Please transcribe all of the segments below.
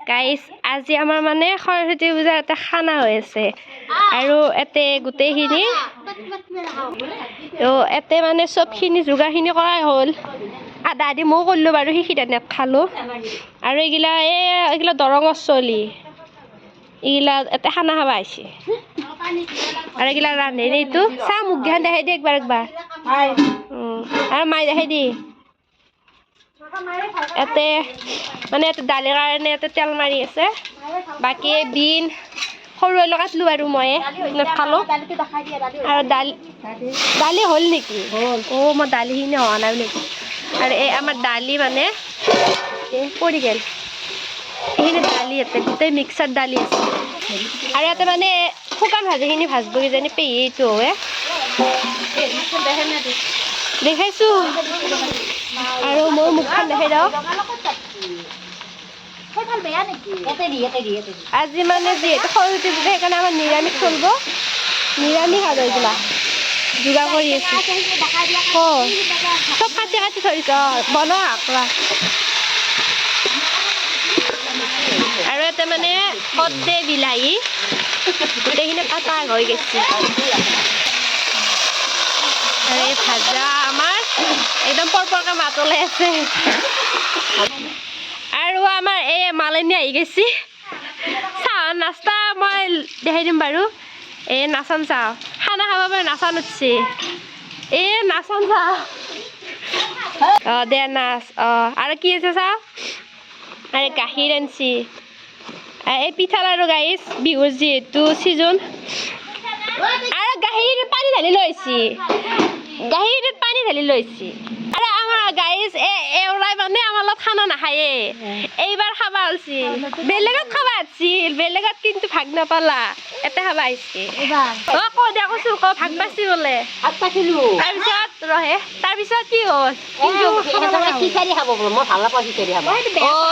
guys আজি আমাৰ মানে সৰস্বতী পূজাৰ এটা খানা হৈ আছে আৰু এতে গোটেইখিনি এতে মানে চবখিনি যোগাৰখিনি কৰাই হ'ল আধা আধি মই কৰিলোঁ বাৰু সেইখিনি খালোঁ আৰু এইগিলা দৰঙৰ চলি এইগিলা এটা খানা খাব আহিছে আৰু এইগিলা ৰান্ধেৰি এইটো চাহ মুখ ঘান দেখাই দি একবাৰ আৰু মাই দেখাই দি এতে মানে দালিৰ কাৰণে এতে তেল মাৰি আছে বাকী বিন সৰু আলু কাটলো আৰু মই খালোঁ আৰু দালি হ'ল নেকি মই দালিখিনি হোৱা নাই নেকি আৰু এই আমাৰ দালি মানে পৰি গেল এইখিনি দালি ইয়াতে গোটেই মিক্সাৰ দালি আছে আৰু ইয়াতে মানে শুকান ভাজিখিনি ভাজব কিজানি পেহী এইটো হয় দেখাইছোঁ আৰু মই মুখখন দেখাই যাওঁ আজি মানে যিহেতু সৰস্বতী পূজা সেইকাৰণে আমাৰ নিৰামিষ চলিব নিৰামিষ আৰু এইগিলা যোগাৰ কৰি আছোঁ চব কাটি কাটি ধৰিছ বনোৱা আকৰা আৰু ইয়াতে মানে কদ্দে বিলাহী গোটেইখিনি কাটা হৈ গৈছে আৰু এই ভাজা আমাৰ একদম পৰপৰকৈ মাত ওলাই আছে আৰু আমাৰ এই মালনী আহি গৈছে চাহ নাস্তা মই দেখাই দিম বাৰু এই নাচান চাহ খানা খাব পাৰে নাচান উঠছে এই নাচান চাহ দে নাচ আৰু কি আছে চাহ আৰু গাখীৰ আনছি এই পিঠা লাৰু গাইছ বিহুৰ যিহেতু চিজন আৰু গাখীৰ পানী ঢালি লৈছি গাখীৰত পানী ঢালি লৈছি আৰু আমাৰ গাইছ এওৰাই মানে আমাৰ লগত খানা নাখায়ে এইবাৰ খাবা আলছি বেলেগত খাবা আছিল বেলেগত কিন্তু ভাগ নাপালা এতে খাবা আহিছে কৈ দিয়া কৈছোঁ ভাগ পাইছি বোলে তাৰপিছত ৰহে তাৰপিছত কি হ'ল খিচাৰি খাব বোলো মই ভাল নাপাওঁ খিচাৰি খাব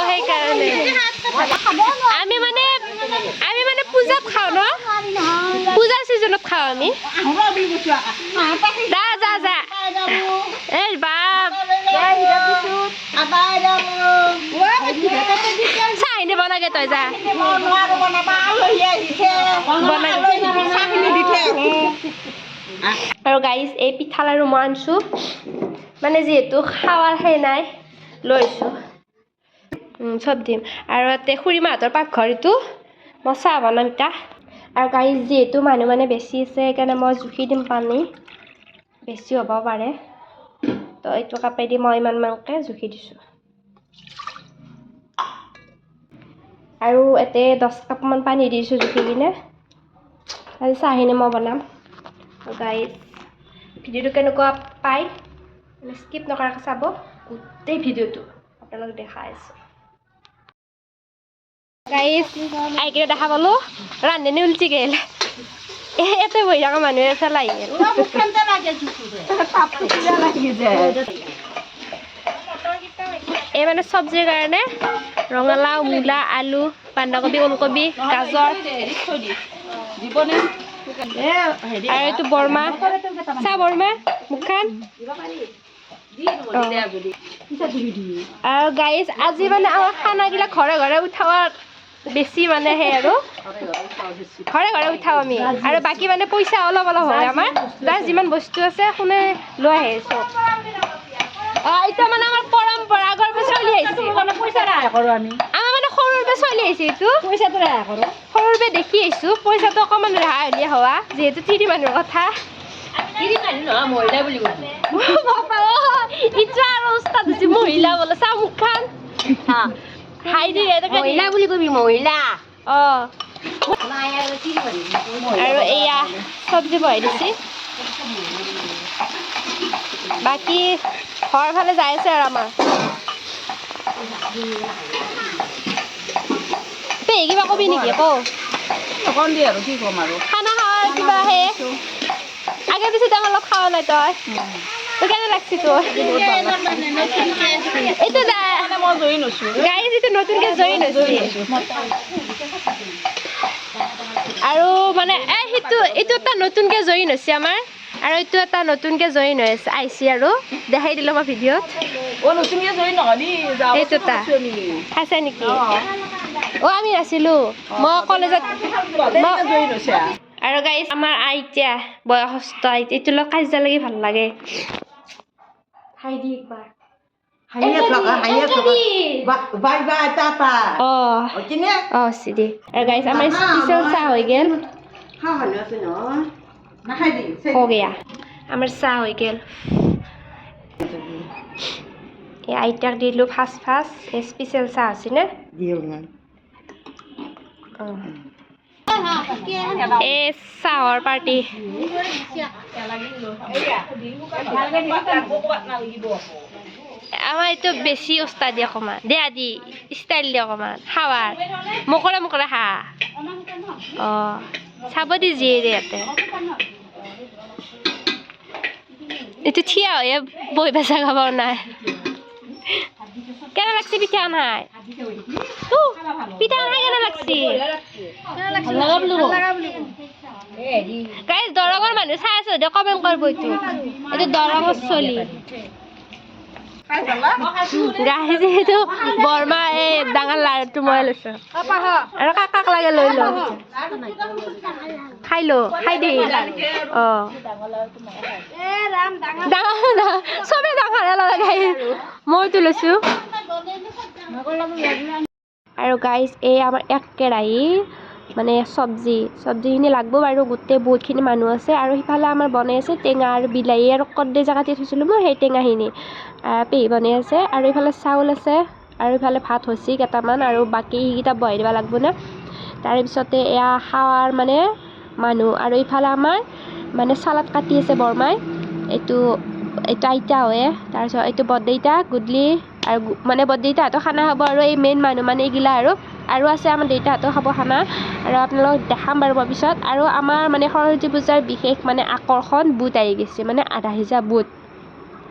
সেইকাৰণে আমি মানে পূজাত খাওঁ ন পূজাৰ চিজনত খাওঁ আমি যা এই বাপ চাহিনি বনাগে তই যা আৰু গাইছ এই পিঠা লাৰু মই আনছোঁ মানে যিহেতু খাৱাৰ সেই নাই লৈছোঁ চব দিম আৰু ইয়াতে খুৰীমাহঁতৰ পাকঘৰ এইটো মই চাহ বনাম এতিয়া আৰু গাইছ যিহেতু মানুহ মানে বেছি আছে সেইকাৰণে মই জুখি দিম পানী বেছি হ'ব পাৰে তো এইটো কাপেদি মই ইমানমানকৈ জুখি দিছোঁ আৰু ইয়াতে 10 কাপমান পানী দিছোঁ জুখি কিনে আৰু চাহখিনি মই বনাম গাইছ ভিডিঅ'টো কেনেকুৱা পাই স্কিপ নকৰাকৈ চাব গোটেই ভিডিঅ'টো আপোনালোক দেখাই আছোঁ গাইছ আইকিনে দেখা পালোঁ ৰান্ধনি উল্টি গেল এতে বহি থকা মানুহে এফালে আহি গেল এই মানে চব্জিৰ কাৰণে ৰঙালাও মূলা আলু বন্ধাকবি ওলকবি গাজৰ আৰু এইটো বৰমা চা বৰমা মুখখন আৰু গাইছ আজি মানে আমাৰ খানাগিলা ঘৰে ঘৰে উঠাৱাৰ বেছি মানে সেই আৰু ঘৰে ঘৰে উঠাওঁ আমি আৰু বাকী মানে পইচা অলপ অলপ হয় আমাৰ যাৰ যিমান বস্তু আছে কোনে লৈ আহে চব এইটো মানে আমাৰ পৰম্পৰা আগৰ পৰা চলি আহিছে আমাৰ মানে সৰুৰ পৰা চলি আহিছে এইটো পইচাটো ৰেহাই কৰোঁ সৰুৰ পৰা দেখি আহিছোঁ পইচাটো অকণমান ৰেহাই হ'লে হোৱা যিহেতু তিৰি মানুহৰ কথা ইটো আৰু উস্তাদ হৈছে মহিলা বোলে চা মুখখন হাই দি মহিলা বুলি কবি মহিলা আৰু এয়া চব্জি বহাই দিছে বাকী ঘৰ ফালে যাই আছে আৰু আমাৰ পেহী কিবা কবি নেকি খানা খাৱাৰ কিবা হে আগে পিছে আমাৰ অলপ খাৱা নাই তই কেনে লাগছি তোৰ এইটো গাইজ এইটো নতুনকৈ জইন হৈছে আৰু মানে এইটো এটা নতুনকৈ জইন হৈছে আমাৰ আৰু এইটো এটা নতুনকৈ জইন হৈ আছে আহিছে আৰু দেখাই দিলোঁ মই ভিডিঅ'ত এইটো এটা আছে নেকি আমি আছিলোঁ মই কলেজত আৰু গাইছ আমাৰ আইতা বয়সস্থ আইতা এইটো লগত কাজিয়া লাগি ভাল লাগে খাই দি একবাৰ চিৰি আৰু গাইছ আমাৰ স্পেচিয়েল চাহ হৈ গ'ল हो गया আমার চাহ হৈ গেল এই আইতাক দিলো ফাষ্ট স্পেচিয়েল চাহ আছে না এই চাহৰ পাৰ্টি আমাৰ এইটো বেছি ওস্তাদি অকণমান দে আদি ষ্টাইল দে অকণমান খাৱাৰ মকৰা খা চাব দি যিয়ে দে ইয়াতে এইটো থিয়া হৈ বহিব জাগা পাওঁ নাই কেনে লাগছে পিঠা নাই কেনে লাগছে গাইজ দৰঙৰ মানুহ চাই আছো দে কমেণ্ট কৰিব এইটো দৰঙৰ চলি গাইজ এইটো বৰমা এই ডাঙৰ লাৰুটো মই লৈছো আৰু কাকাক লাগে লৈ ল খাই দে ডাঙৰ চবে ডাঙৰ লগাই মইতো লৈছো আৰু গাইজ এই আমাৰ এক কেৰাহী মানে চব্জিখিনি লাগব বাৰু গোটেই বহুতখিনি মানুহ আছে আৰু সিফালে আমাৰ বনাই আছে টেঙা আৰু বিলাহী আৰু কৰ্দৈ কাটি থৈছিলোঁ মই সেই টেঙাখিনি পেহী বনাই আছে আৰু ইফালে চাউল আছে আৰু ইফালে ভাত হৈছে কেইটামান আৰু বাকী সেইকেইটা বহাই দিব লাগিব না তাৰে পিছতে এয়া খাৱাৰ মানে মানুহ আৰু ইফালে আমাৰ মানে চালাড কাটি আছে বৰমাই এইটো আইতা হয় তাৰপিছত এইটো বৰদেউতা গুদলি আৰু মানে বৰদেউতাহঁতৰ খানা খাব আৰু এই মেইন মানুহ মানে এইগিলা আৰু আছে আমাৰ দেউতাহঁতেও খাব খানা আৰু আপোনালোকক দেখাম বাৰু মই পিছত আৰু আমাৰ মানে সৰস্বতী পূজাৰ বিশেষ মানে আকৰ্ষণ বুট আহি গৈছে মানে আধা সিজা বুট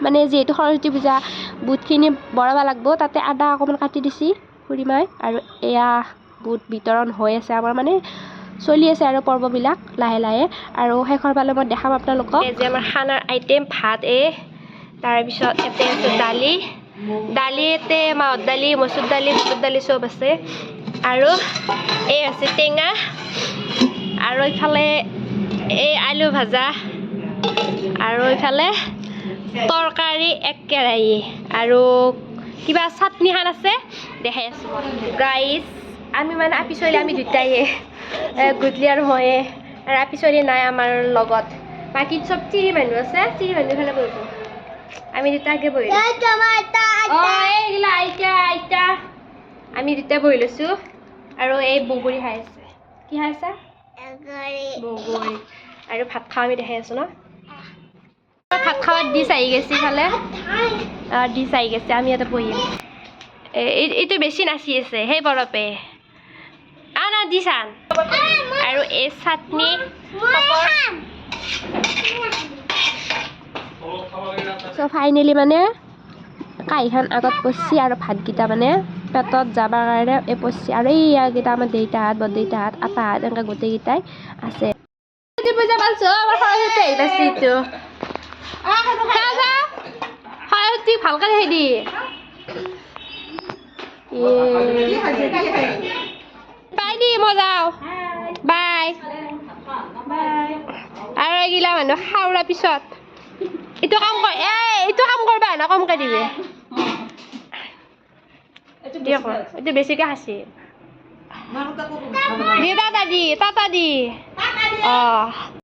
মানে যিহেতু সৰস্বতী পূজা বুটখিনি বঢ়াব লাগিব তাতে আদা অকণমান কাটি দিছি খুৰীমাই আৰু এয়া বুট বিতৰণ হৈ আছে আমাৰ মানে চলি আছে আৰু পৰ্ববিলাক লাহে লাহে আৰু শেষৰ ফালে মই দেখাম আপোনালোকক এই যে আমাৰ খানাৰ আইটেম ভাত তাৰপিছত ইয়াতে আছে দালিতে মাহৰ দালি মচুৰ দালি বুটৰ দালি চব আছে আৰু এই আছে টেঙা আৰু ইফালে এই আলু ভাজা আৰু ইফালে তৰকাৰী এক কেৰাহী আৰু কিবা চাটনিখন আছে দেখাই আছোঁ গাইজ আমি মানে আপিছলি আমি দুটায়ে গুদলি আৰু ময়ে আৰু আপিছলি নাই আমাৰ লগত বাকী চব চিৰি মানুহ আছে চিৰি মানুহ ফালে বহিব আমি দুটাকে বহি এইগিলা আইতা আমি দুটা বহি লৈছোঁ আৰু এই বগৰী খাই আছে কি খাই আছে বগৰী আৰু ভাত খাওঁ আমি দেখাই আছোঁ ন ভাত খাওয়াত ডিছ আহি গৈছে ইফালে ডিছ আহি গৈছে আমি ইয়াতে বহিম এইটো বেছি নাচি আছে সেই বৰপে না ডিছ আন আৰু এই চাটনি চ' ফাইনেলি মানে কাঁহীখন আগত পৰছি আৰু ভাতকেইটা মানে পেটত যাবৰ কাৰণে এই পৰছি আৰু এইকেইটা আমাৰ দেউতাহঁত বৰদেউতাহঁত আপাহঁত এনেকৈ গোটেইকেইটাই আছে পূজা পালছো আমাৰ সৰস্বতী আহি পাইছে এইটো সৰস্বতী ভালকৈ দেখাই দি বাই দি মই যাওঁ বাই আৰু এইগিলা মানুহ খাওঁৰাৰ পিছত এইটো কাম কৰ এইটো কাম কৰবা না কমকৈ দিবি এইটো বেছিকৈ খাইছে টাটা দি